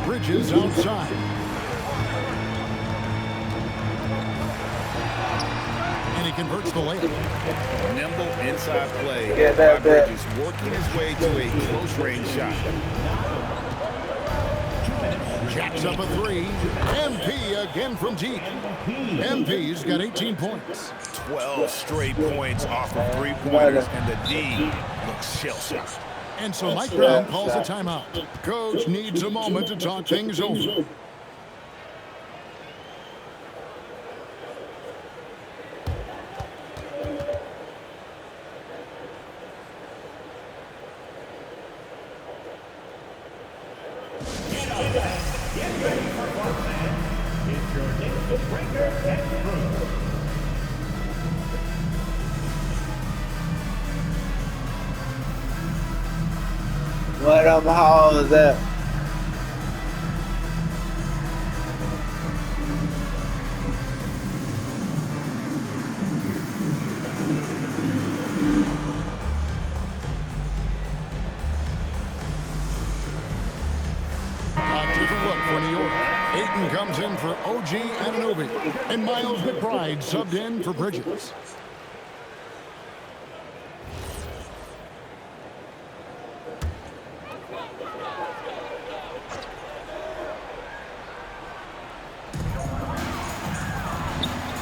Bridges outside. And he converts the layup. Nimble inside play by Bridges, working his way to a close-range shot. Jacks up a three. MP again from deep. MP's got 18 points. 12 straight points off of three-pointers, and the D looks shell-shocked. And so Mike Brown calls a timeout. Coach needs a moment to talk things over. What up, hoes up? Different look for New York. Ayton comes in for OG Anunoby. And Miles McBride subbed in for Bridges.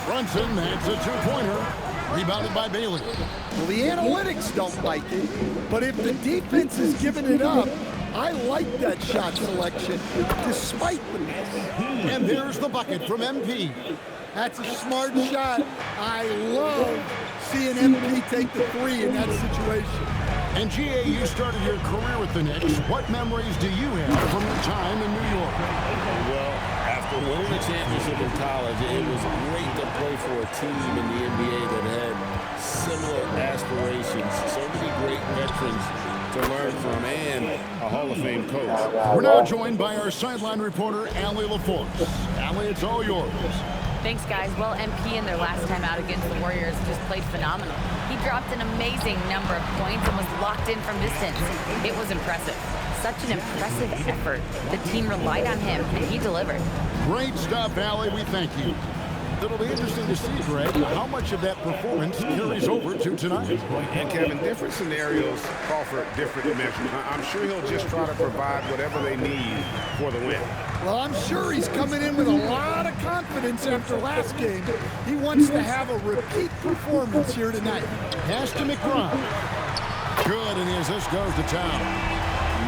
Brunson adds a two-pointer. Rebounded by Bailey. Well, the analytics don't like it, but if the defense is giving it up, I like that shot selection, despite the miss. And there's the bucket from MP. That's a smart shot. I love seeing MP take the three in that situation. And GA, you started your career with the Knicks. What memories do you have from your time in New York? Well, after winning a championship in college, it was great to play for a team in the NBA that had similar aspirations. So many great veterans to learn from, and a Hall of Fame coach. We're now joined by our sideline reporter, Allie LaForce. Allie, it's all yours. Thanks, guys. Well, MP in their last time out against the Warriors just played phenomenal. He dropped an amazing number of points and was locked in from distance. It was impressive. Such an impressive effort. The team relied on him, and he delivered. Great stuff, Allie. We thank you. It'll be interesting to see, Greg, how much of that performance carries over to tonight. And Kevin, different scenarios call for different measures. I'm sure he'll just try to provide whatever they need for the win. Well, I'm sure he's coming in with a lot of confidence after last game. He wants to have a repeat performance here tonight. Pass to McBride. Good, and as this goes to town.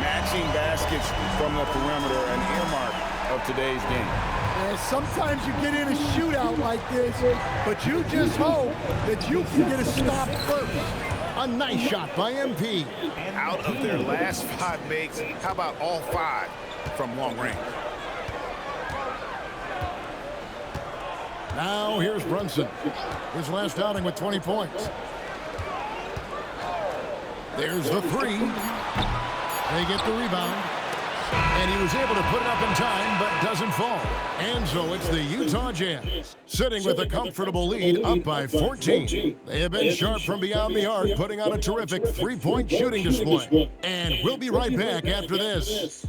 Matching baskets from the perimeter, an earmark of today's game. Sometimes you get in a shootout like this, but you just hope that you can get a stop first. A nice shot by MP. Out of their last 5 makes, how about all 5 from long range? Now here's Brunson. His last outing with 20 points. There's the three. They get the rebound. And he was able to put it up in time, but doesn't fall. And so it's the Utah Jazz, sitting with a comfortable lead up by 14. They have been sharp from beyond the arc, putting on a terrific three-point shooting display. And we'll be right back after this.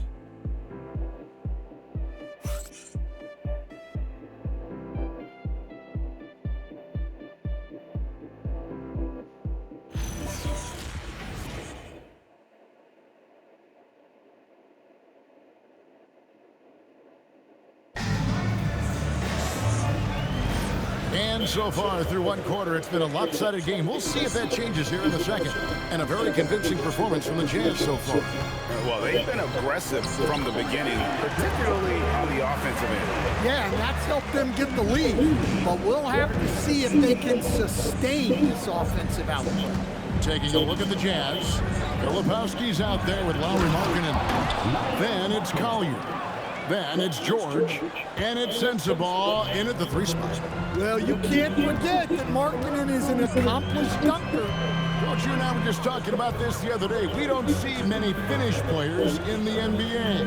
And so far through one quarter, it's been a lopsided game. We'll see if that changes here in the second. And a very convincing performance from the Jazz so far. Well, they've been aggressive from the beginning, particularly on the offensive end. Yeah, and that's helped them get the lead. But we'll have to see if they can sustain this offensive output. Taking a look at the Jazz. Filipowski's out there with Lauri Markkanen. Then it's Collier. Then it's George, and it's Sensabaugh in at the 3 spot. Well, you can't forget that Markkanen is an accomplished dunker. Coach, you and I were just talking about this the other day. We don't see many Finnish players in the NBA.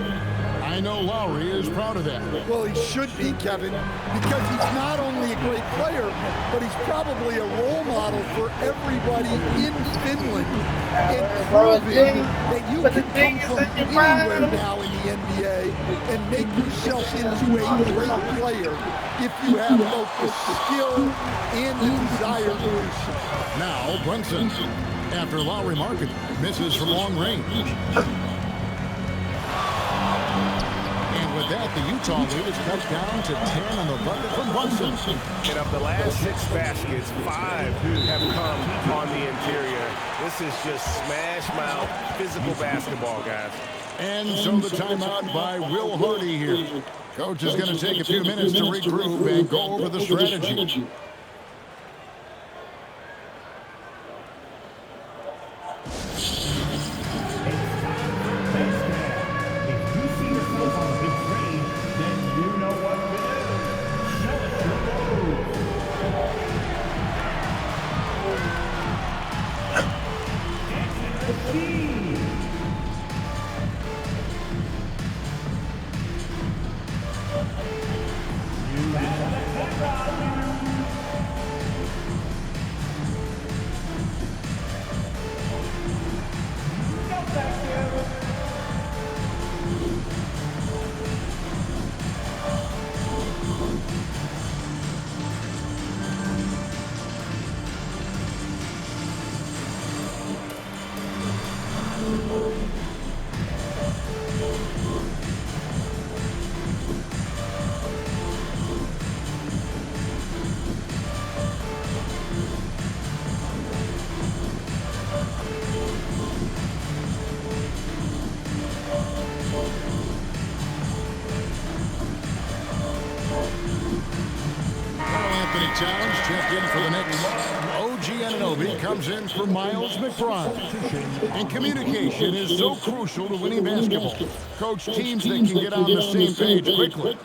I know Lauri is proud of that. Well, he should be, Kevin, because he's not only a great player, but he's probably a role model for everybody in Finland and proving that you can come from anywhere now in the NBA and make yourself into a great player if you have both the skill and the desire to do so. Now Brunson, after Lowry Market misses from long range. And with that, the Utah lead is cut down to 10 on the bucket from Brunson. And of the last 6 baskets, 5 have come on the interior. This is just smash mouth, physical basketball, guys. And so the timeout by Will Hardy here. Coach is going to take a few minutes to regroup and go over the strategy. Towns checked in for the Knicks. OG Anunoby comes in for Miles McBride. And communication is so crucial to winning basketball. Coach, teams that can get on the same page quickly,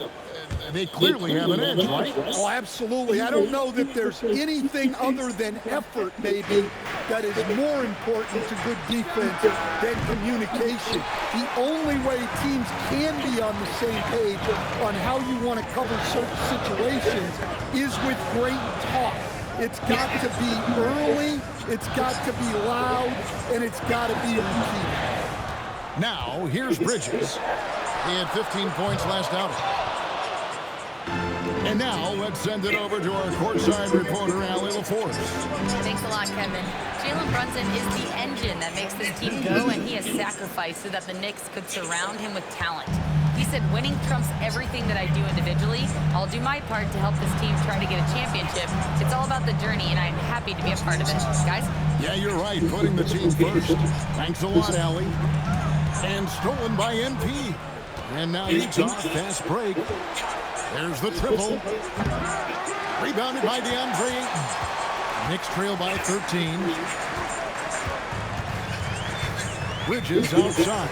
they clearly have an edge, right? Oh, absolutely. I don't know that there's anything other than effort, maybe, that is more important to good defense than communication. The only way teams can be on the same page on how you want to cover certain situations is with great talk. It's got to be early, it's got to be loud, and it's got to be repeated. Now, here's Bridges. He had 15 points last outing. And now, let's send it over to our courtside reporter, Allie LaForce. Thanks a lot, Kevin. Jalen Brunson is the engine that makes this team go, and he has sacrificed so that the Knicks could surround him with talent. He said, winning trumps everything that I do individually. I'll do my part to help this team try to get a championship. It's all about the journey, and I'm happy to be a part of it. Guys? Yeah, you're right, putting the team first. Thanks a lot, Allie. And stolen by MP. And now Utah, fast break. There's the triple. Rebounded by DeAndre Ayton. Knicks trail by 13. Bridges outside.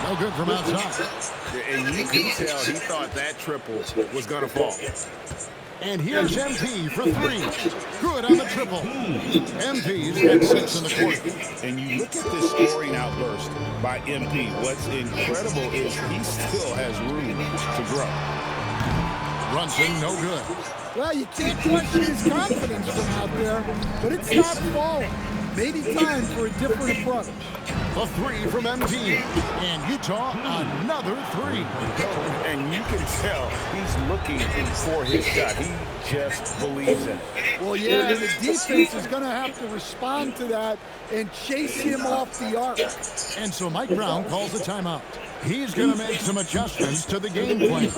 No good from outside. And you can tell he thought that triple was going to fall. And here's MP for 3. Good on the triple. MP's at 6 in the quarter. And you look at this scoring outburst by MP. What's incredible is he still has room to grow. Brunson, no good. Well, you can't question his confidence from out there, but it's not falling. Maybe time for a different approach. A 3 from MP. And Utah, another 3. And you can tell he's looking for his shot. He just believes in it. Well, yeah, the defense is going to have to respond to that and chase him off the arc. And so Mike Brown calls a timeout. He's going to make some adjustments to the game plan.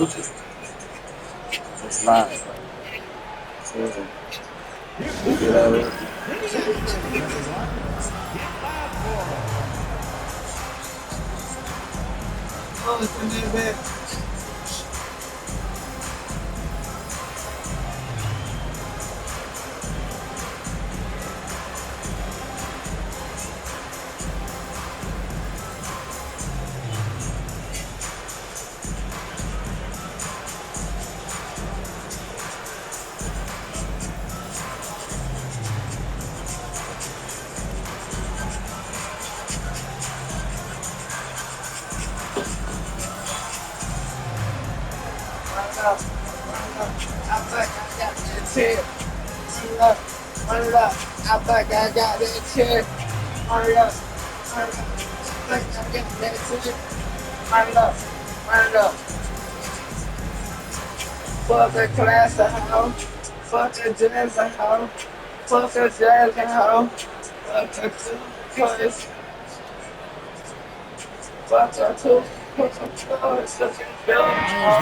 Oh, it's in there, man. Run it up. I think I got that check. Hurry up. I think I got that check. Run it up. Run it up. Fuck the class at home. Fuck the jazz at home. Fuck the jazz at home. Fuck the two toys. Fuck the two. Fuck the toys. As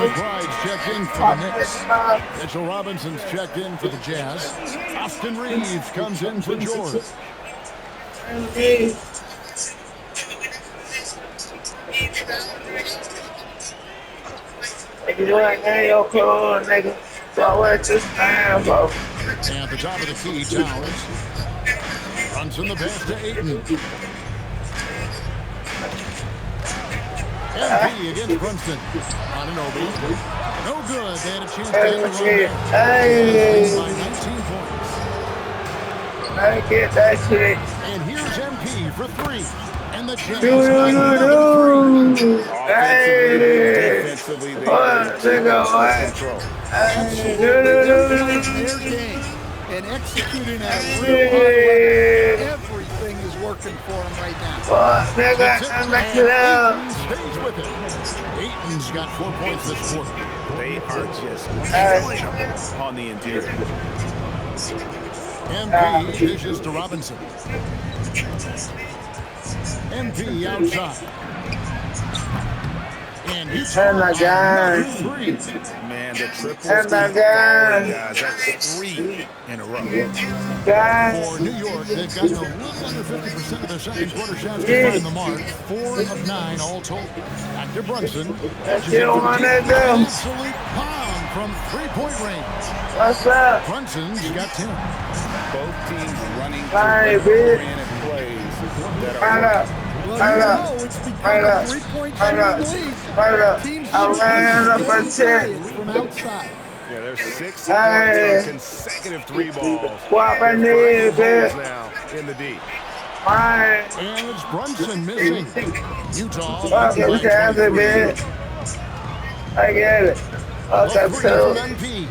McBride's checked in for the Knicks. Mitchell Robinson's checked in for the Jazz. Austin Reeves comes in for George. If you like that, your clothes, nigga. So what you stand for? And at the top of the key, Towers. Brunson the pass to Ayton. MP against Brunson. Anunoby. No good. They had a chance to end the run there. Hey, By 19 points. I get that shit. And here's MP for three. And the Jazz. Do. Hey, Defensively, they what, nigga, what? control. Hey, Their game and executing at a real high level. Everything is working for them right now. what, nigga, I'm back to them. Stays with it. Ayton's got 4 points this quarter. They are just killing them on the interior. MP dishes to Robinson. MP outside. And he Oh my God. three. Man, the triples. Oh my God. Guys, that's 3 in a row. God, For New York, they've gotten a little under 50% of their second quarter shots to find the mark. 4 of 9 all told. Back to Brunson. you don't want to do. Absolute pound from three-point range. What's up? Brunson's got 10. Both teams running Bye, through bitch. granted plays that Run are up. Well, Run you up. know it's Run become a up. three-point Run up. shooting league. Run up. Teams I ran up a check. from outside. Yeah, there's 6 Hey. consecutive 3 balls. Swap I need, Balls bitch. now in the D. Fine. And it's Brunson missing. Utah. Fuck it, we can have it, bitch. I get it. Fuck A that three too. from MP.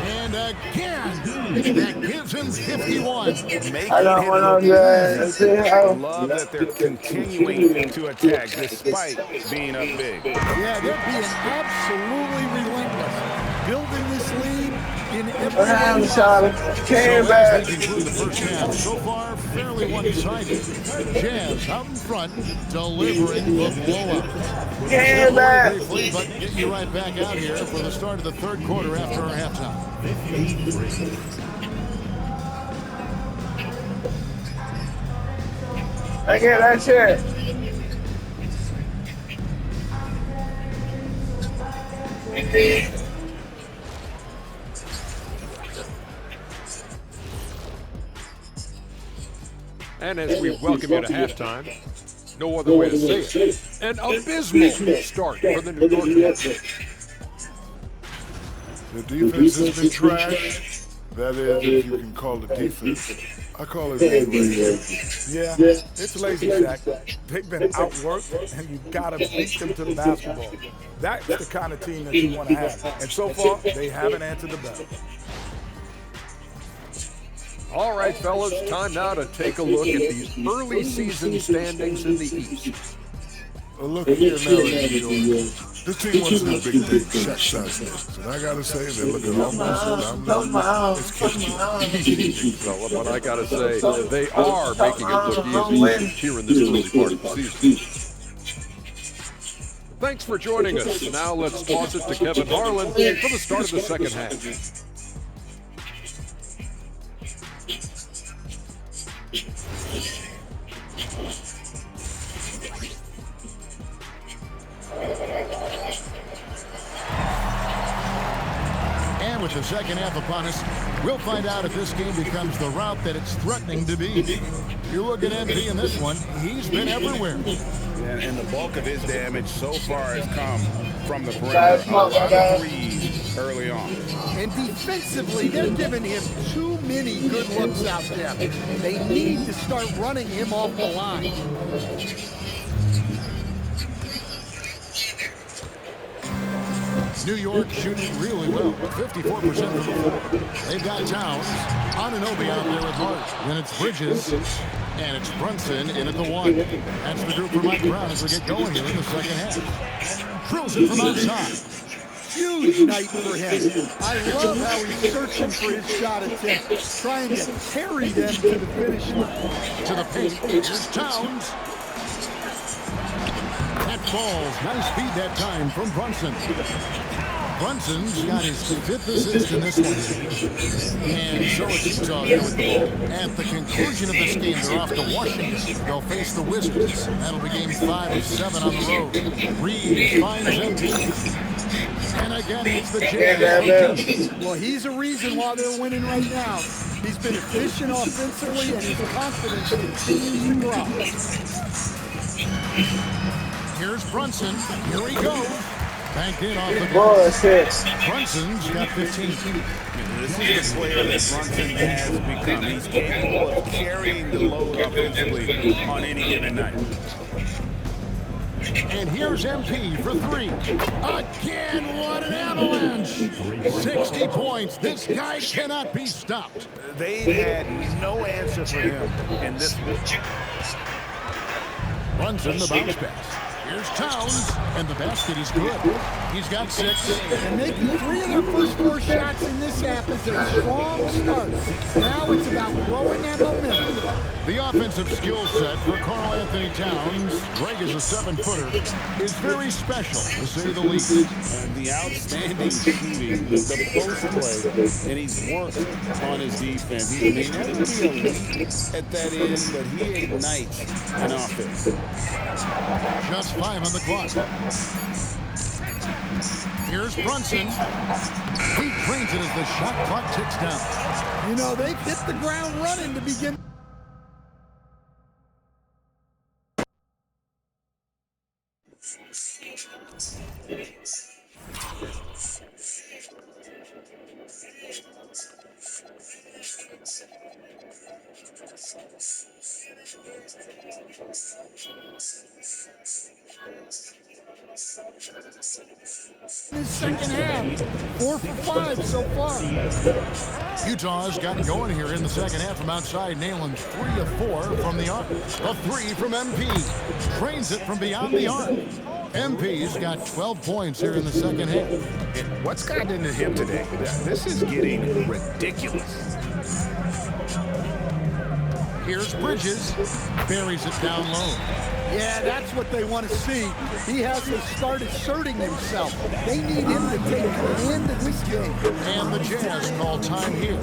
And again, that gives him 51. Make I don't it want look no good. See I how love that they're continuing to attack despite being up big. Yeah, they're being absolutely relentless. Building this lead in every what happened, way. Charlie? Came So as back. they conclude the first half, so far fairly one-sided. Jazz out in front, delivering the blowout. Came back. Briefly, but get you right back out here for the start of the third quarter after our halftime. I get that shit. And as we welcome you to halftime, no other way to say it, an abysmal start for the New York Knicks. The defense has been trash. That is, if you can call it defense. I call it lazy. Yeah, it's lazy, Shaq. They've been outworked, and you gotta beat them to the basketball. That's the kind of team that you want to have. And so far, they haven't answered the bell. All right, fellas, time now to take a look at these early season standings in the East. Well, look here now, George. This team wants to do big things, shot shots. And I gotta say, they're looking almost dominant. It's killing. So what I gotta say, they are making it look easy here in this early part of the season. Thanks for joining us. Now let's toss it to Kevin Harlan for the start of the second half. And with the second half upon us, we'll find out if this game becomes the route that it's threatening to be. You look at MP in this one, he's been everywhere. And the bulk of his damage so far has come from the perimeter. A lot of threes early on. And defensively, they're giving him too many good looks out there. They need to start running him off the line. New York shooting really well, 54% from the floor. They've got Towns, Anunoby out there with Hart. Then it's Bridges, And it's Brunson in at the 1. That's the group for Mike Brown as we get going here in the second half. Drills it from outside. Huge night for him. I love how he's searching for his shot attempt, trying to carry them to the finish line. To the paint. Here's Towns. That falls. Nice feed that time from Brunson. Brunson's got his 5th assist in this one. And so it's Utah here with the ball. At the conclusion of this game, they're off to Washington. They'll face the Wizards. That'll be game 5 of 7 on the road. Reeves finds MP. And again, it's the Jazz. Well, he's a reason why they're winning right now. He's been efficient offensively, and his confidence continues to grow. Here's Brunson. Here he goes. Banked in off the glass. Brunson's got 15. This is the player that Brunson has become. He's capable of carrying the load offensively on any given night. And here's MP for 3. Again, what an avalanche. 60 points. This guy cannot be stopped. They had no answer for him in this one. Brunson, the bounce pass. Here's Towns, and the basket is good. He's got 6. And making 3 of their first 4 shots in this half is a strong start. Now it's about growing that momentum. The offensive skill set for Karl Anthony Towns, Greg is a 7-footer, is very special, to say the least. The outstanding shooting, the post play, and he's worked on his defense. He may not be elite at that end, but he ignites an offense. Just 5 on the clock. Here's Brunson. He drains it as the shot clock ticks down. You know, they've hit the ground running to begin. His second half, 4 for 5 so far. Utah's got going here in the second half from outside. Nayland's 3 of 4 from the arc. A 3 from MP. Trains it from beyond the arc. MP's got 12 points here in the second half. And what's gotten into him today? This is getting ridiculous. Here's Bridges. Buries it down low. Yeah, that's what they want to see. He has to start asserting himself. They need him to take command of this game. And the Jazz call time here.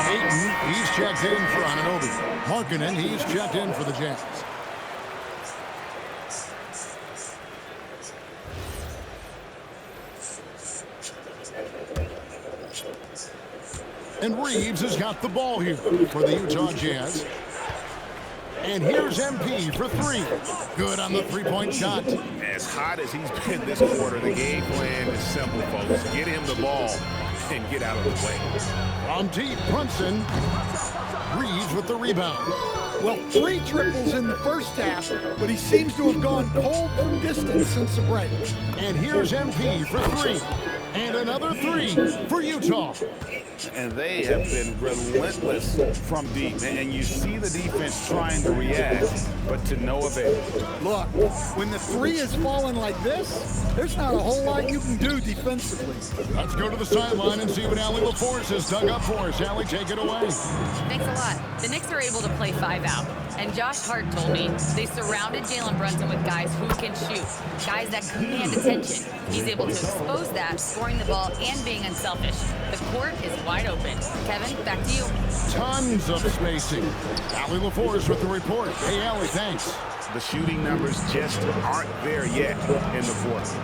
Ayton, he's checked in for Anunoby. Markkanen, he's checked in for the Jazz. And Reeves has got the ball here for the Utah Jazz. And here's MP for 3. Good on the 3-point shot. As hot as he's been this quarter, the game plan is simple, folks. Get him the ball and get out of the way. From deep, Brunson. Reeves with the rebound. Well, 3 triples in the first half, but he seems to have gone cold from distance since the break. And here's MP for 3. And another 3 for Utah. And they have been relentless from deep. And you see the defense trying to react, but to no avail. Look, when the 3 is falling like this, there's not a whole lot you can do defensively. Let's go to the sideline and see what Allie LaForce has dug up for us. Allie, take it away. Thanks a lot. The Knicks are able to play 5 out. And Josh Hart told me they surrounded Jalen Brunson with guys who can shoot, guys that command attention. He's able to expose that, scoring the ball and being unselfish. The court is wide open. Kevin, back to you. Tons of spacing. Allie LaForce with the report. Hey, Allie, thanks. The shooting numbers just aren't there yet in the fourth.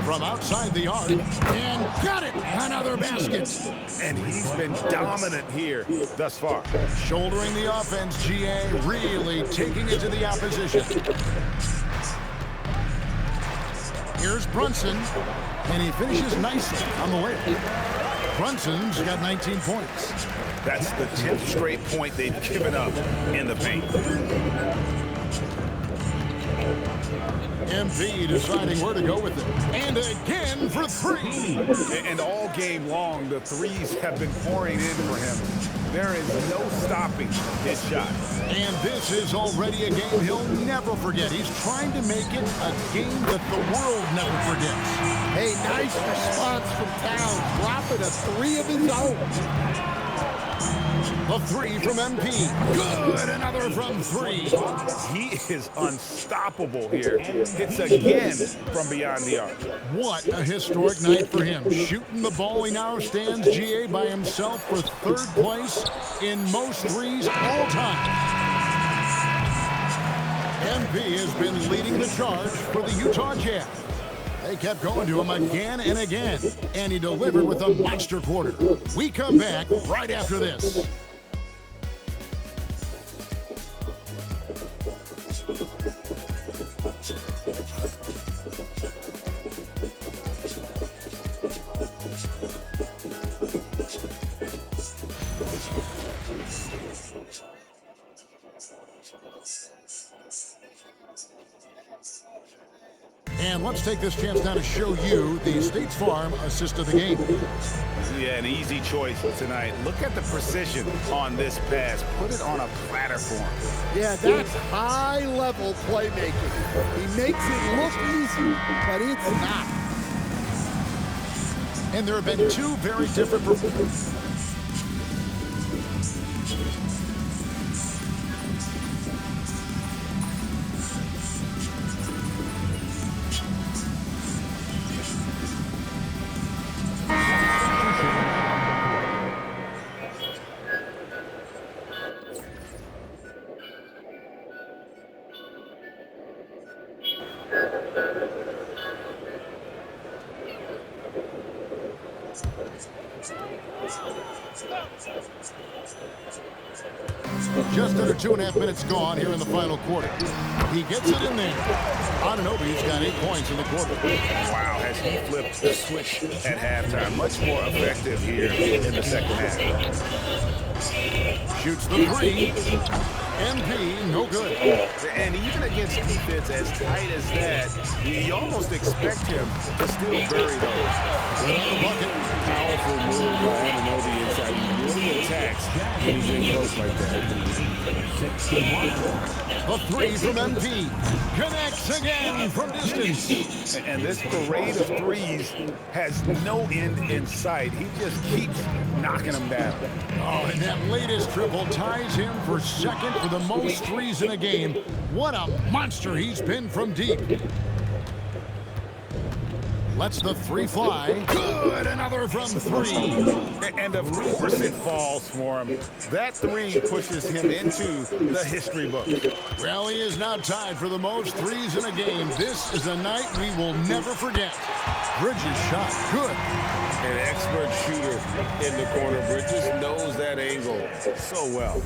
from outside the arc. And got it! Another basket. And he's been dominant here thus far. Shouldering the offense, GA really taking it to the opposition. Here's Brunson, and he finishes nicely on the layup. Brunson's got 19 points. That's the 10th straight point they've given up in the paint. MP deciding where to go with it. And again for three. And all game long, the threes have been pouring in for him. There is no stopping his shot. And this is already a game he'll never forget. He's trying to make it a game that the world never forgets. Hey, nice response from Towns, dropping a three of his own. The three from MP. Good, another from three. He is unstoppable here. Hits again from beyond the arc. What a historic night for him. Shooting the ball, he now stands, GA, by himself for third place in most threes all time. MP has been leading the charge for the Utah Jazz. They kept going to him again and again, and he delivered with a monster quarter. We come back right after this. And let's take this chance now to show you the State Farm assist of the game. Yeah, an easy choice tonight. Look at the precision on this pass. Put it on a platter for him. Yeah, that's high-level playmaking. He makes it look easy, but it's not. And there have been two very different performances. Just under 2.5 minutes gone here in the final quarter. He gets it in there. Anunoby's got 8 points in the quarter. Wow, has he flipped the switch at halftime. Much more effective here in the second half. Shoots the three. MP, no good. And even against defense as tight as that, you almost expect him to still bury those. Another bucket. Powerful move by Anunoby inside. He really attacks when he's in close like that. The three from MP. Connects again from distance. And this parade of threes has no end in sight. He just keeps knocking them down. Oh, and that latest triple ties him for second for the most threes in a game. What a monster he's been from deep. Lets the three fly. Good, another from three. And of course it falls for him. That three pushes him into the history book. Well, he is now tied for the most threes in a game. This is a night we will never forget. Bridges shot good. An expert shooter in the corner. Bridges knows that angle so well.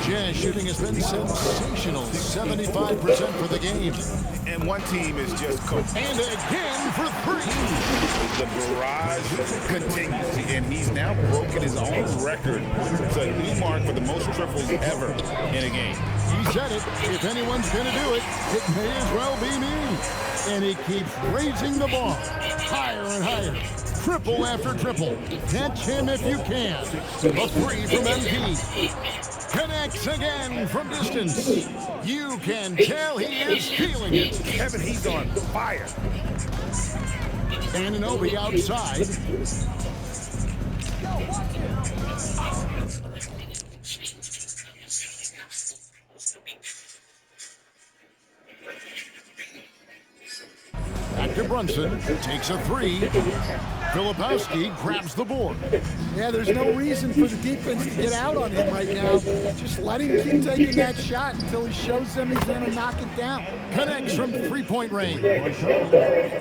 Jazz shooting has been sensational. 75% for the game. And one team is just coasting. And again for three. The barrage continues, and he's now broken his own record. It's a new mark for the most triples ever in a game. He said it. If anyone's going to do it, it may as well be me. And he keeps raising the ball higher and higher. Triple after triple. Catch him if you can. The three from MP. Connects again from distance. You can tell he is feeling it. Kevin, he's on fire. Anunoby outside. Back to Brunson. Takes a three. Filipowski grabs the board. Yeah, there's no reason for the defense to get out on him right now. Just let him keep taking that shot until he shows them he's going to knock it down. Connects from three-point range.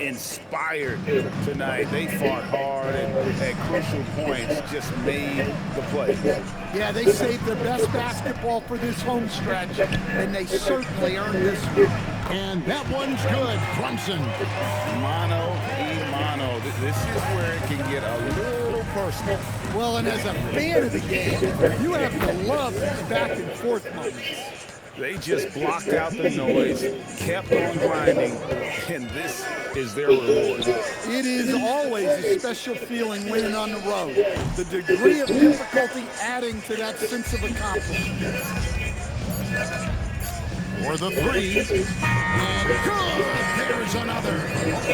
Inspired tonight. They fought hard and at crucial points just made the play. Yeah, they saved their best basketball for this home stretch, and they certainly earned this one. And that one's good. Brunson. Mano a mano. This is where it can get a little personal. Well, and as a fan of the game, you have to love these back and forth moments. They just blocked out the noise, kept on grinding, and this is their reward. It is always a special feeling winning on the road. The degree of difficulty adding to that sense of accomplishment. For the three. And good. There's another.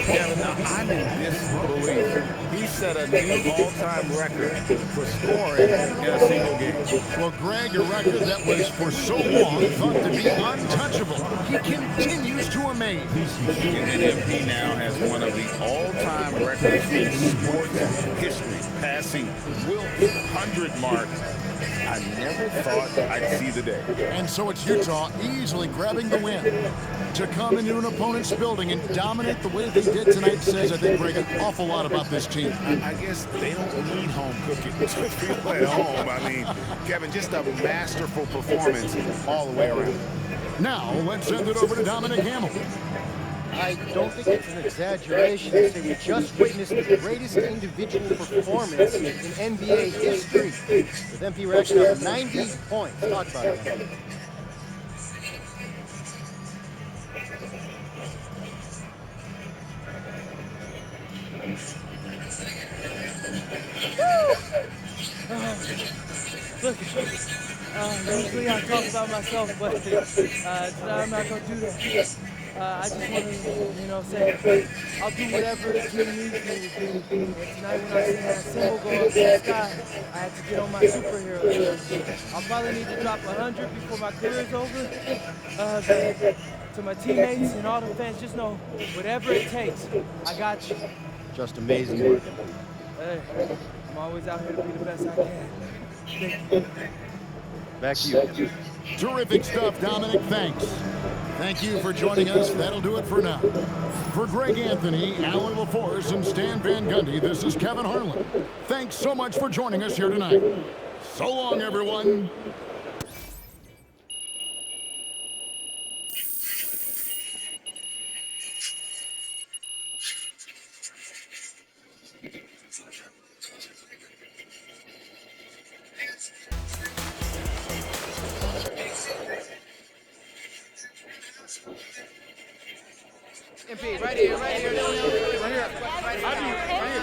Kevin, now I'm in disbelief. He set a new all-time record for scoring in a single game. Well, Greg, a record that was for so long thought to be untouchable. He continues to amaze. MP now has one of the all-time records in sports history, passing Wilt's 100 mark. I never thought I'd see the day. And so it's Utah easily grabbing the win. To come into an opponent's building and dominate the way they did tonight says, I think, Greg, an awful lot about this team. I guess they don't need home cooking to feel at home. I mean, Kevin, just a masterful performance all the way around. Now, let's send it over to Dominic Hamilton. I don't think it's an exaggeration to say we just witnessed the greatest individual performance in NBA history, with MP racking up 90 points. Talk about it. Look, usually I talk about myself, but tonight I'm not going to do that. I just want to, say I'll do whatever the team needs me to do. And tonight when I see that symbol go up in the sky, I had to get on my superhero. I'll probably need to drop 100 before my career's over. But to my teammates and all the fans, just know whatever it takes, I got you. Just amazing work. Hey, I'm always out here to be the best I can. Thank you. Back to you. Terrific stuff, Dominic. Thanks. Thank you for joining us. That'll do it for now. For Greg Anthony, Alan LaForce, and Stan Van Gundy, this is Kevin Harlan. Thanks so much for joining us here tonight. So long, everyone. MP, right here.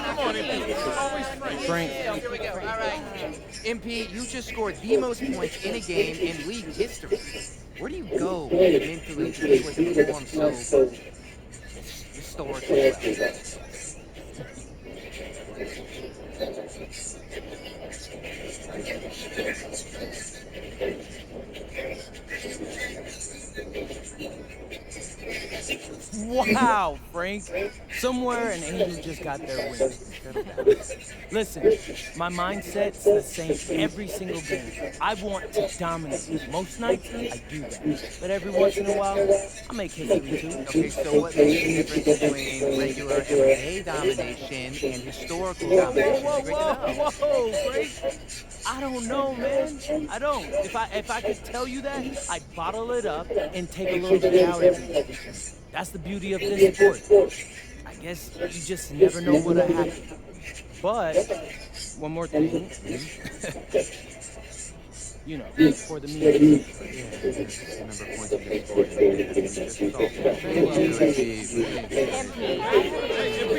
Come on, MP. Always Frank. Here we go. All right. MP, you just scored the most points in a game in league history. Where do you go mentally to be able to perform so historically well? Wow, Frank. Somewhere an angel just got their wings. Listen, my mindset's the same every single game. I want to dominate. Most nights, I do that. But every once in a while, I make history too. Okay, so what makes the difference between regular everyday domination and historical domination? Whoa, Frank. I don't know, man. I don't. If I could tell you that, I'd bottle it up and take a little bit out every day. That's the beauty of this sport. I guess you just never know what'll happen. But one more thing. For the media. The number of points you just scored.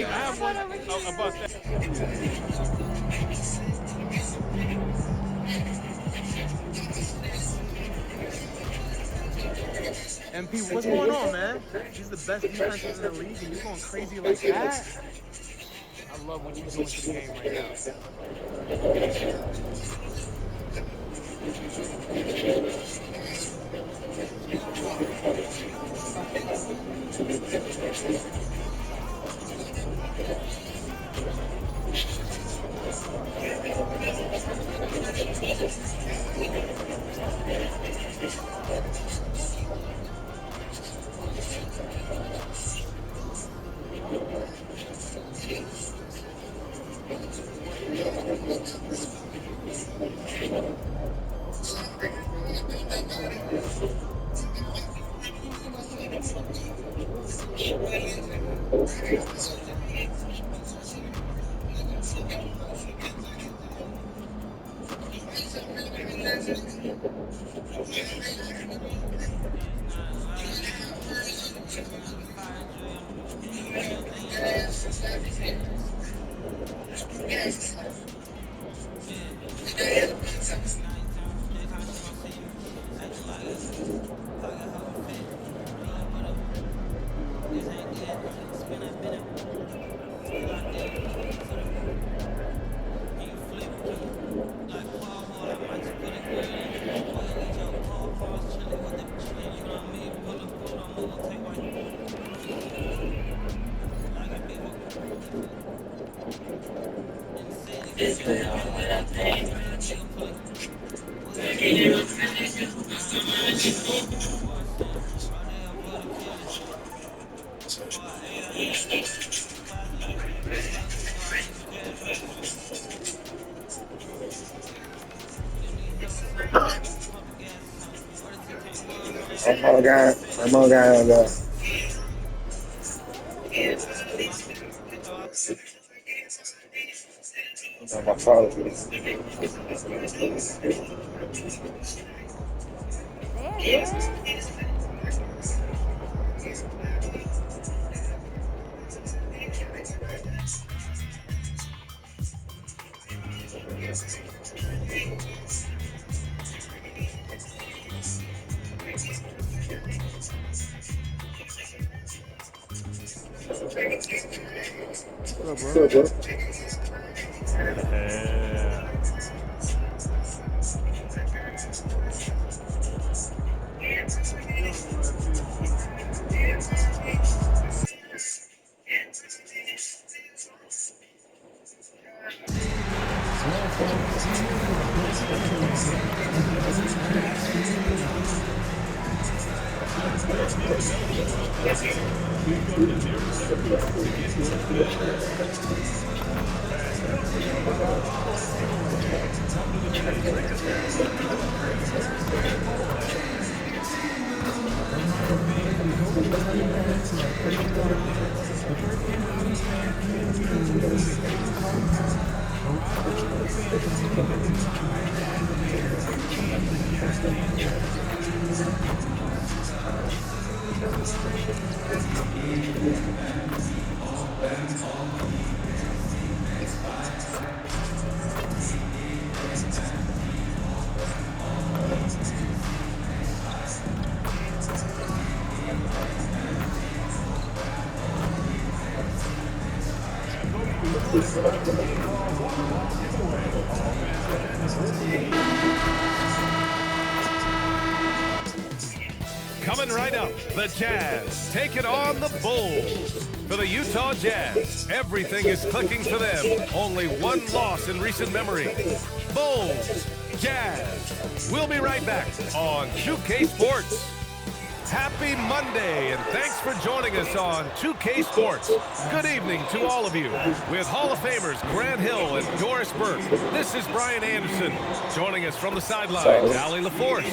I have one about that. MP, what's going on, man? He's the best defensive in the league, and you're going crazy like that? I love what you're doing to the game right now. I'm all guy. My father. What's up, bro? Coming right up, the Jazz take it on the Bulls. For the Utah Jazz, everything is clicking for them. Only one loss in recent memory. Bulls, Jazz. We'll be right back on 2K Sports. Happy Monday, and thanks for joining us on 2K Sports. Good evening to all of you. With Hall of Famers Grant Hill and Doris Burke, this is Brian Anderson. Joining us from the sidelines, Allie LaForce.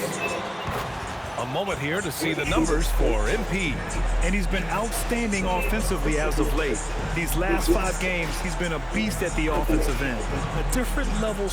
A moment here to see the numbers for MP. And he's been outstanding offensively as of late. These last 5 games, he's been a beast at the offensive end. A different level.